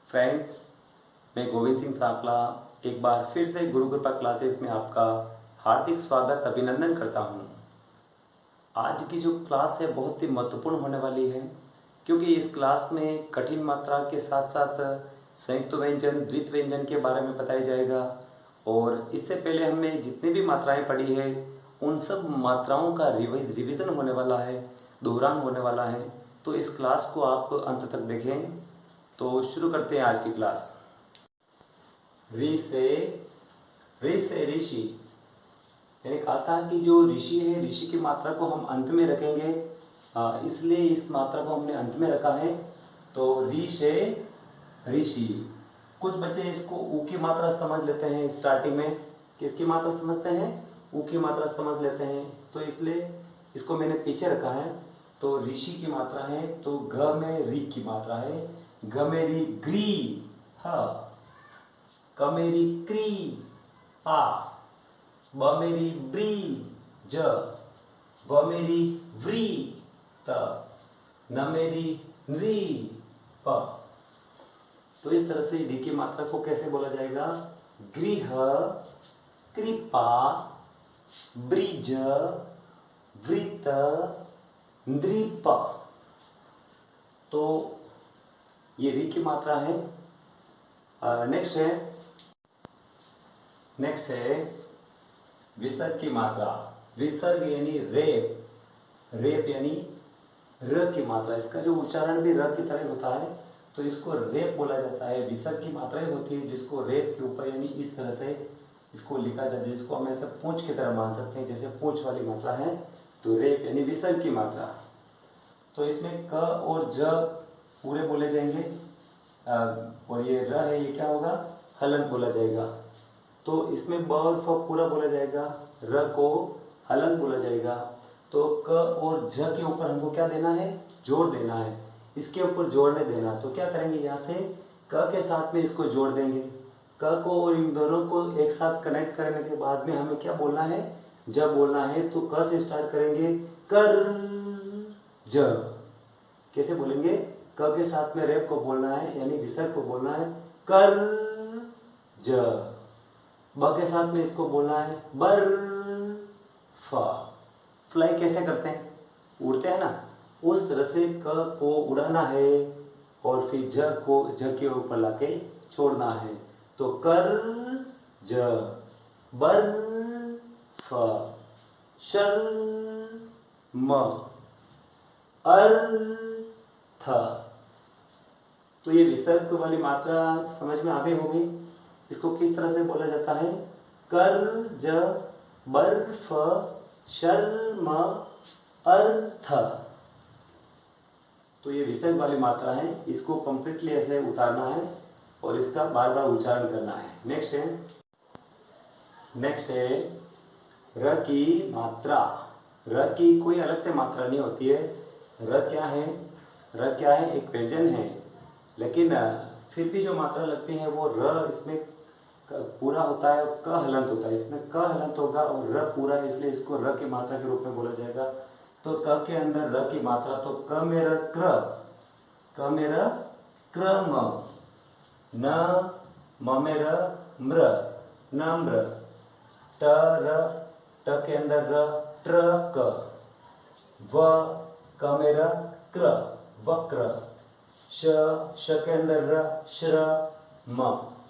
Friends, मैं गोविंद सिंह साकला एक बार फिर से गुरु कृपा क्लासेस में आपका हार्दिक स्वागत अभिनंदन करता हूँ। आज की जो क्लास है बहुत ही महत्वपूर्ण होने वाली है, क्योंकि इस क्लास में कठिन मात्रा के साथ साथ संयुक्त व्यंजन, द्वित व्यंजन के बारे में बताया जाएगा। और इससे पहले हमने जितनी भी मात्राएं पढ़ी है उन सब मात्राओं का रिवीजन होने वाला है, दोहरान होने वाला है। तो इस क्लास को आप अंत तक देखें। तो शुरू करते हैं आज की क्लास। ऋ से ऋषि, मैंने कहा था कि जो ऋषि है, ऋषि की मात्रा को हम अंत में रखेंगे, इसलिए इस मात्रा को हमने अंत में रखा है। तो ऋ से ऋषि। कुछ बच्चे इसको ऊ की मात्रा समझ लेते हैं स्टार्टिंग में। किसकी मात्रा समझते हैं? ऊ की मात्रा समझ लेते हैं, तो इसलिए इसको मैंने पीछे रखा है। तो ऋषि की मात्रा है, तो ग में री की मात्रा है। ग में री ग्री ह, क में री क्री आ, ब में री ब्री ज, व में री व्री त, न में री नृ प। तो इस तरह से डी की मात्रा को कैसे बोला जाएगा? गृह, कृपा, ब्रिज, वृत, नृप। तो ये री की मात्रा है। नेक्स्ट है विसर्ग की मात्रा। विसर्ग यानी रेप, रेप यानी र की मात्रा। इसका जो उच्चारण भी र की तरह होता है, तो इसको रेप बोला जाता है। विसर्ग की मात्रा ही होती है जिसको रेप के ऊपर यानी इस तरह से इसको लिखा जाता है, जिसको हम ऐसे पूंछ की तरह मान सकते हैं, जैसे पूंछ वाली मात्रा है। तो रेप यानी विसर्ग की मात्रा। तो इसमें क और ज पूरे बोले जाएंगे, और ये र है, ये क्या होगा? हलंत बोला जाएगा। तो इसमें ब और फ पूरा बोला जाएगा, र को हलंत बोला जाएगा। तो क और ज के ऊपर हमको क्या देना है? जोड़ देना है। इसके ऊपर जोड़ने देना, तो क्या करेंगे? यहाँ से क के साथ में इसको जोड़ देंगे। क को और इन दोनों को एक साथ कनेक्ट करने के बाद में हमें क्या बोलना है? ज बोलना है। तो क से स्टार्ट करेंगे, कर ज। कैसे बोलेंगे? क के साथ में रेप को बोलना है, यानी विसर्ग को बोलना है, कर ज। ब के साथ में इसको बोलना है, बर फ। फ्लाई कैसे करते हैं? उड़ते हैं ना, उस तरह से क को उड़ाना है और फिर ज को ज के ऊपर लाके छोड़ना है। तो कर ज, बर फ, शर म, अर्थ। तो ये विसर्ग वाली मात्रा समझ में आ गई होगी। इसको किस तरह से बोला जाता है? कर ज, बर फ, शर म, अर्थ। तो ये विसर्ग वाली मात्रा है, इसको कंप्लीटली ऐसे उतारना है और इसका बार बार उच्चारण करना है। नेक्स्ट है र की मात्रा। र की कोई अलग से मात्रा नहीं होती है। र क्या है? र क्या है? एक व्यंजन है, लेकिन फिर भी जो मात्रा लगती है वो र इसमें पूरा होता है और क हलंत होता है। इसमें क हलंत होगा और र पूरा है, इसलिए इसको र की मात्रा के रूप में बोला जाएगा। तो क के अंदर र की मात्रा, तो क में र क्र, क में र क्रम, न म में र म्र, नम्र, ट र, ट के अंदर र ट्रक, व क में र क्र, वक्र, श के अंदर र श्रम,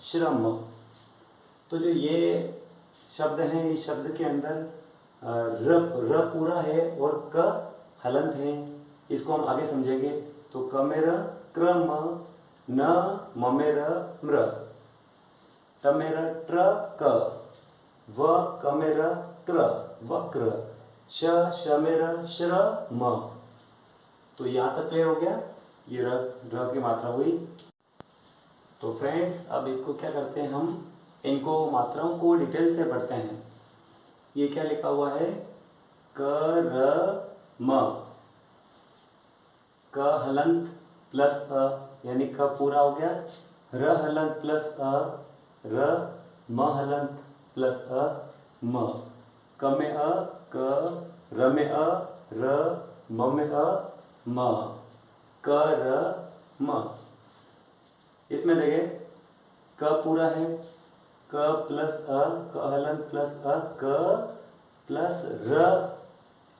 श्रम। तो जो ये शब्द हैं, इस शब्द के अंदर र पूरा है और क हलंत है। इसको हम आगे समझेंगे। तो क में र क्रम, न म में र म्र, ट में र ट्रक, व क में र क्र, वक्र, श में र श्रम। तो यहाँ तक क्लियर हो गया? ये र की मात्रा हुई। तो फ्रेंड्स, अब इसको क्या करते हैं? हम इनको मात्राओं को डिटेल से पढ़ते हैं। ये क्या लिखा हुआ है? क र म, क हलंत प्लस अ, यानी क पूरा हो गया। र हलंत प्लस अ, र, म हलंत प्लस अ, म, क में अ, क, र में अ, र, म में अ, म, क र म। इसमें देखिए क पूरा है, क प्लस अ, क हलन प्लस अ, क प्लस र।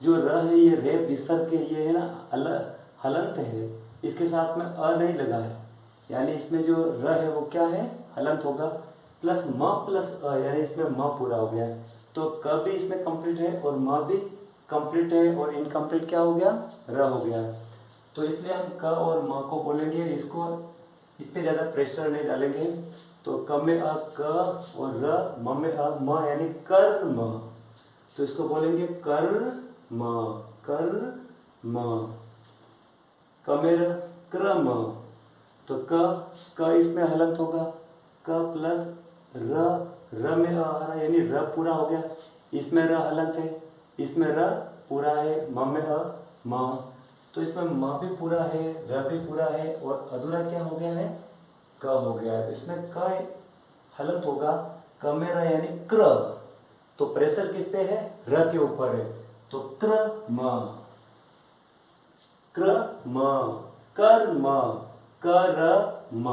जो र है ये रे विसर्ग के ये है ना हलंत है, इसके साथ में अ नहीं लगा है, यानी इसमें जो र है वो क्या है, हलंत होगा। प्लस म प्लस अ, यानी इसमें म पूरा हो गया है। तो क भी इसमें कंप्लीट है और म भी कंप्लीट है, और इनकम्प्लीट क्या हो गया, र हो गया। तो इसलिए हम क और म को बोलेंगे, इसको इस पे ज़्यादा प्रेशर नहीं डालेंगे। तो क में अ क और र, म में अ म, यानी कर्म। तो इसको बोलेंगे कर्म, कर्म। क में र, क्रम। तो क इसमें हलंत होगा, क प्लस र, र में अ आ रहा है, यानी र पूरा हो गया। इसमें र हलंत है, इसमें र पूरा है, म में अ म। तो इसमें म भी पूरा है, र भी पूरा है, और अधूरा क्या हो गया है, क हो गया है। इसमें क हलंत होगा, क में र यानी क्र। तो प्रेशर किस पे है, र के ऊपर है। तो क्रम, क्रम, कर्म, करम।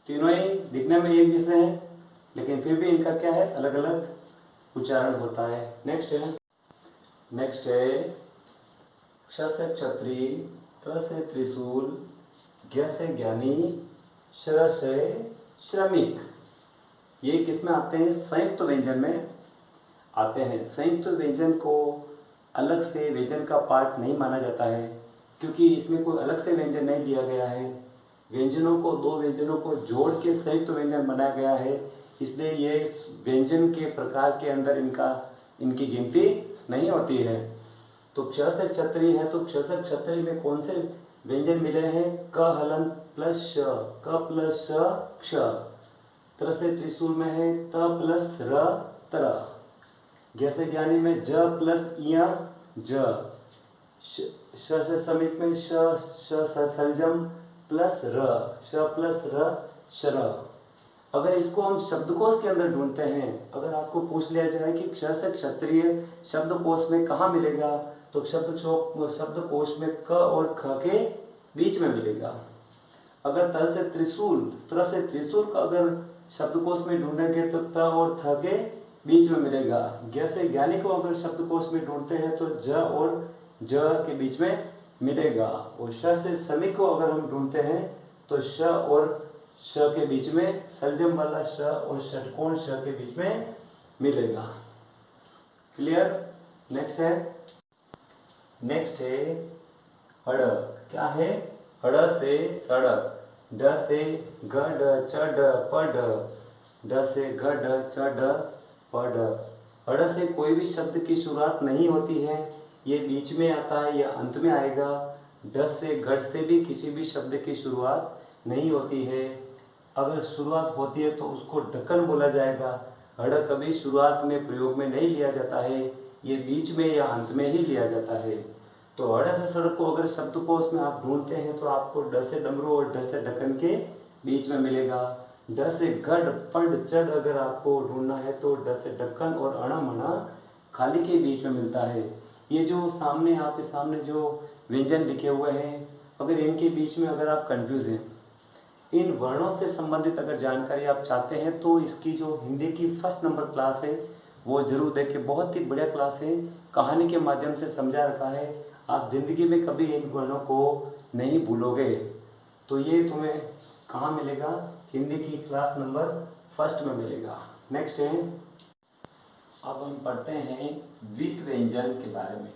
तीनों ही दिखने में एक जैसे हैं, लेकिन फिर भी इनका क्या है, अलग अलग उच्चारण होता है। नेक्स्ट है क्ष से क्षत्रिय, त्र से त्रिशूल, ज्ञ से ज्ञानी, श्र से श्रमिक। ये किसमें आते हैं, संयुक्त व्यंजन में आते हैं। संयुक्त व्यंजन को अलग से व्यंजन का पार्ट नहीं माना जाता है, क्योंकि इसमें कोई अलग से व्यंजन नहीं दिया गया है। व्यंजनों को, दो व्यंजनों को जोड़ के संयुक्त व्यंजन बनाया गया है, इसलिए ये व्यंजन के प्रकार के अंदर इनकी गिनती नहीं होती है। तो क्ष से क्षत्रिय है, तो क्ष से क्षत्रिय में कौन से व्यंजन मिले हैं, क हलन प्लस श, क प्लस श क्ष। त्र से त्रिशूल में है त प्लस र त्र। ज्ञ से ज्ञानी में ज प्लस इय ज। श से श्रमिक में श संजम प्लस र, श प्लस र शर। अगर इसको हम शब्दकोश के अंदर ढूंढते हैं, अगर आपको पूछ लिया जाए कि क्ष से क्षत्रिय शब्दकोश में कहाँ मिलेगा, तो शब्दकोश में क और ख के बीच में मिलेगा। अगर त्र से त्रिशूल का अगर शब्दकोश में ढूंढेंगे तो त और थ के बीच में मिलेगा। ज्ञ से ज्ञानी को अगर शब्दकोश में ढूंढते हैं तो ज और ज के बीच में मिलेगा। और श से श्रमिक को अगर हम ढूंढते हैं तो श और श के बीच में, सलजम वाला श और षटकोण श के बीच में मिलेगा। क्लियर। नेक्स्ट है हड़। क्या है, हड़ से सड़क, ड से गड चड पड, ड से गड चड पड। हड़ से कोई भी शब्द की शुरुआत नहीं होती है, ये बीच में आता है या अंत में आएगा। ड से गड से भी किसी भी शब्द की शुरुआत नहीं होती है। अगर शुरुआत होती है तो उसको ढक्कन बोला जाएगा। हड़ कभी शुरुआत में प्रयोग में नहीं लिया जाता है, ये बीच में या अंत में ही लिया जाता है। तो हड़ से सड़क को अगर शब्दकोश में आप ढूंढते हैं तो आपको ड से डमरू और ढ से ढक्कन के बीच में मिलेगा। ड से गढ़ पढ़ चढ़ अगर आपको ढूंढना है तो ड से ढक्कन और अण मणा खाली के बीच में मिलता है। ये जो सामने आपके सामने जो व्यंजन लिखे हुए हैं, अगर इनके बीच में अगर आप कंफ्यूज हैं, इन वर्णों से संबंधित अगर जानकारी आप चाहते हैं तो इसकी जो हिंदी की फर्स्ट नंबर क्लास है वो जरूर देखें। बहुत ही बढ़िया क्लास है, कहानी के माध्यम से समझा रखा है। आप जिंदगी में कभी इन वर्णों को नहीं भूलोगे। तो ये तुम्हें कहाँ मिलेगा, हिंदी की क्लास नंबर फर्स्ट में मिलेगा। नेक्स्ट है, अब हम पढ़ते हैं द्वित व्यंजन के बारे में।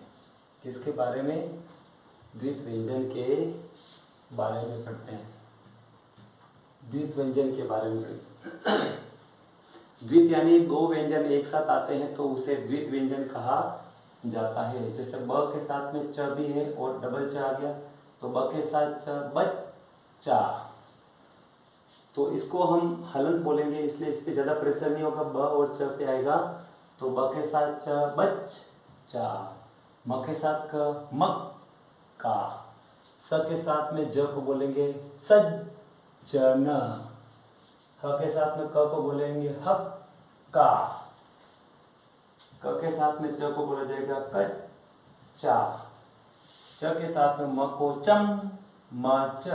किसके बारे में, द्वित व्यंजन के बारे में पढ़ते हैं। द्वित व्यंजन के बारे में द्वित यानी दो व्यंजन एक साथ आते हैं तो उसे द्वित व्यंजन कहा जाता है। जैसे ब के साथ में च भी है और डबल च आ गया, तो ब के साथ च बच्चा, तो इसको हम हलंत बोलेंगे, इसलिए इस पर ज्यादा प्रेशर नहीं होगा। ब और च पे आएगा तो ब के साथ च बच्चा, म के साथ क मक का, स के साथ में ज को बोलेंगे सज्जन, ह के साथ में क को बोलेंगे हक्का, क के साथ में च को बोला जाएगा कच्चा, च के साथ में म को चम मच,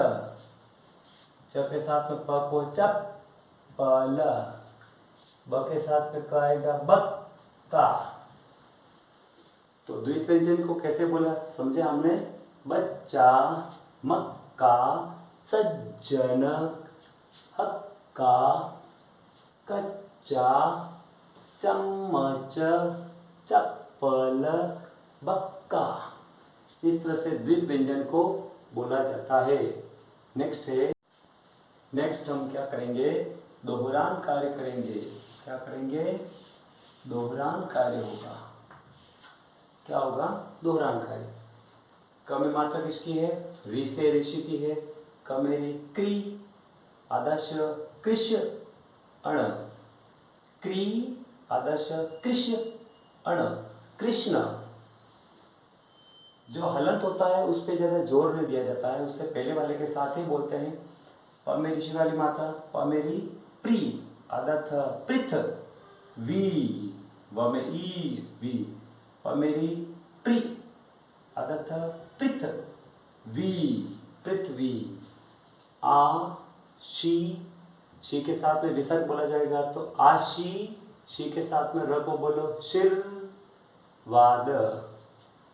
च के साथ में प को चप्पल, ब के साथ में क आएगा बक्का। तो द्वित व्यंजन को कैसे बोला समझे हमने, बच्चा, मक्का, सज्जन, हक्का, कच्चा, चम्मच, चप्पल, बक्का। इस तरह से द्वित व्यंजन को बोला जाता है। नेक्स्ट हम क्या करेंगे, दोहरान कार्य करेंगे। क्या करेंगे, दोहरान कार्य होगा। क्या होगा, दोहरान कार्य। क में मात्रा किसकी है, ऋ से ऋषि की है। क में रि, क्री, आदर्श कृष अण, क्री आदर्श कृष अण, कृष्ण। जो हलंत होता है उस पर ज्यादा जोर नहीं दिया जाता है, उससे पहले वाले के साथ ही बोलते हैं। प में ऋषि वाली मात्रा, प में रि, प्री आदर्थ पृथ, वी, व में ई, वी, प में रि, प्री आदर्थ पृथ, वी, पृथ्वी। आ शी के साथ में विसर्ग बोला जाएगा, तो आशी, शी के साथ में र को बोलो, शीर्वाद,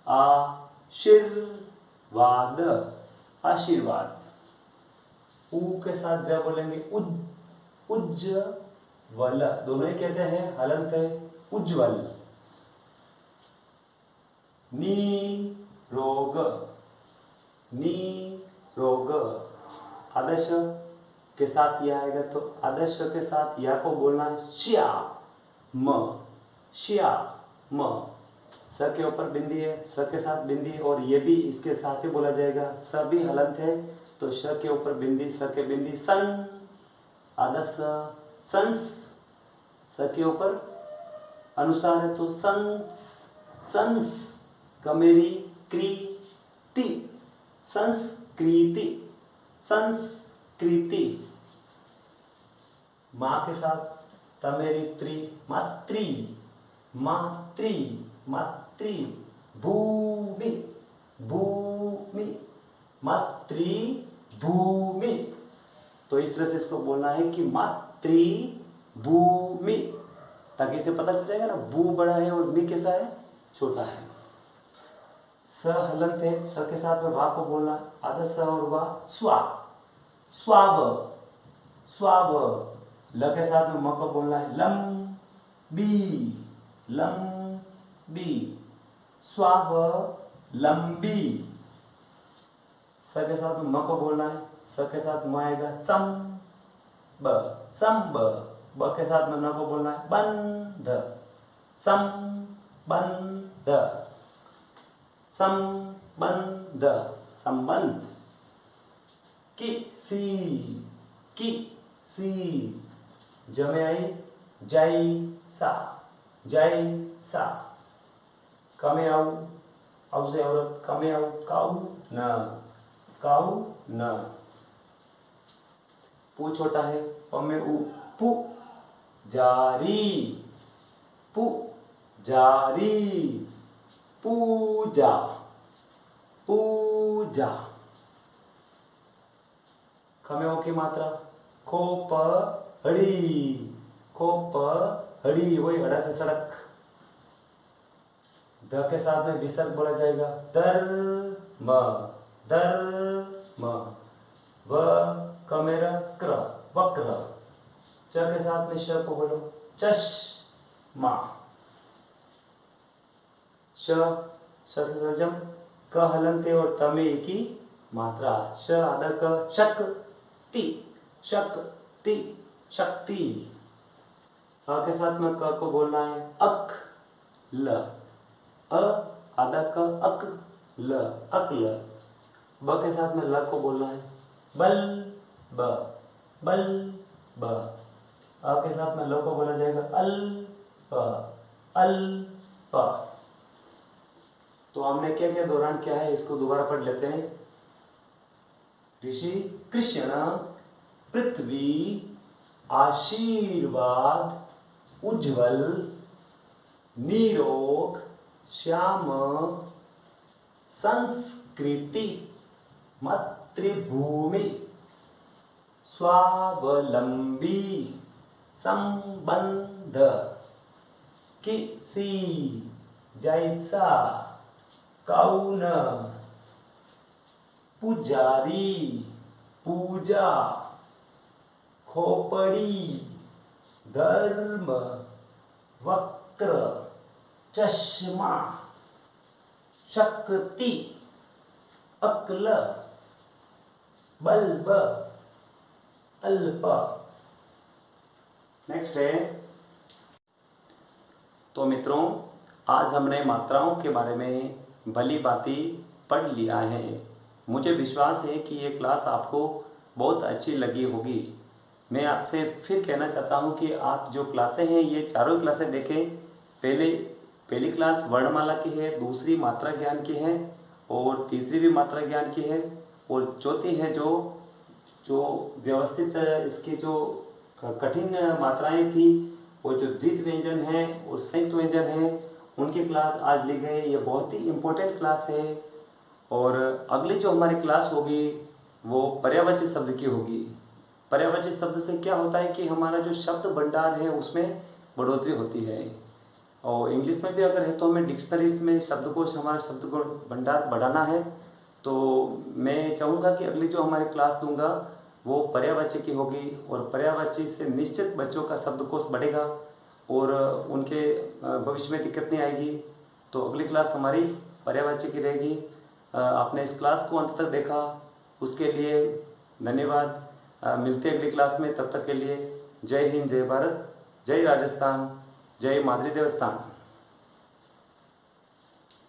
आशीर्वाद, आशीर्वाद। उ के साथ ज बोलेंगे, उज्जवल, दोनों ही कैसे है, हलंत है, उज्जवल। निरोग, निरोग, आदर्श के साथ यह आएगा, तो आदर्श के साथ या को बोलना श्याम, श्याम। स के ऊपर बिंदी है, स के साथ बिंदी है, और ये भी इसके साथ ही बोला जाएगा। स भी हलंत है, तो श के ऊपर बिंदी, स के बिंदी, सन आदर्श संस, स के ऊपर अनुसार है, तो संस, संस। कमेरी कृति, संस्कृति, संस्कृति। माँ के साथ तमेरी त्रि, मातृ, मातृ, मातृ। भूमि, भूमि, मातृभूमि। तो इस तरह से इसको बोलना है कि मातृभूमि, ताकि इसे पता चल जाएगा ना, बू बड़ा है और मी कैसा है, छोटा है। स हलंत है, स के साथ में वा को बोलना, आधा स और वा, स्वा, स्वाव, स्वाव। ल के साथ में म को बोलना है, लम बी, लम बी, स्वाव लंबी। स के साथ में म को बोलना है, स के साथ म आएगा, सम ब, संब। ब के साथ में न को बोलना है, बंध, संबंध, संबंध, संबंध। किसी, किसी। जमे आई, जैसा, जैसा। कमे आऊ, आऊ से औरत, कमे आऊ, काऊ न, काऊ न। पू छोटा है, प में उ, पु जारी, पु जारी। पूजा, पूजा। खमे की मात्रा, खोपड़ी, खोपड़ी, वही हड़ा से सड़क। द के साथ में विसर्ग बोला जाएगा, धर्म, धर्म। व कमेरा क्र, वक्र। च के साथ में श को बोलो, चश्मा। श सजम, क हलंते और तमे की मात्रा। श आधा क, शक्ति, शक्ति, शक्ति। अ के साथ में क को बोलना है, अक ल। अ आधा क, अक ल, अकल। ब के साथ में ल को बोलना है, बल ब, बल ब। अ के साथ में ल को बोला जाएगा, अल प, अल प। तो हमने क्या क्या दौरान किया है, इसको दोबारा पढ़ लेते हैं। ऋषि, कृष्ण, पृथ्वी, आशीर्वाद, उज्जवल, निरोग, श्याम, संस्कृति, मातृभूमि, स्वावलंबी संबंध किसी जैसा कौन पुजारी पूजा खोपड़ी धर्म वक्र चश्मा शक्ति अक्ल बल्ब अल्प। नेक्स्ट है, तो मित्रों आज हमने मात्राओं के बारे में भली भांति पढ़ लिया है। मुझे विश्वास है कि ये क्लास आपको बहुत अच्छी लगी होगी। मैं आपसे फिर कहना चाहता हूँ कि आप जो क्लासें हैं ये चारों क्लासें देखें। पहली क्लास वर्णमाला की है, दूसरी मात्रा ज्ञान की है और तीसरी भी मात्रा ज्ञान की है और चौथी है जो व्यवस्थित इसकी जो कठिन मात्राएं थी वो जो द्वित व्यंजन है और संयुक्त व्यंजन है उनकी क्लास आज ली गई। ये बहुत ही इम्पोर्टेंट क्लास है। और अगली जो हमारी क्लास होगी वो पर्यायवाची शब्द की होगी। पर्यायवाची शब्द से क्या होता है कि हमारा जो शब्द भंडार है उसमें बढ़ोतरी होती है। और इंग्लिश में भी अगर है तो हमें डिक्शनरीज में शब्दकोश हमारा शब्दकोश भंडार बढ़ाना है। तो मैं चाहूँगा कि अगली जो हमारी क्लास दूंगा वो पर्यायवाची की होगी और पर्यायवाची से निश्चित बच्चों का शब्दकोश बढ़ेगा और उनके भविष्य में दिक्कत नहीं आएगी। तो अगली क्लास हमारी पर्यायवाची की रहेगी। आपने इस क्लास को अंत तक देखा उसके लिए धन्यवाद। मिलते हैं अगली क्लास में, तब तक के लिए जय हिंद, जय भारत, जय राजस्थान, जय माधुरी देवस्थान।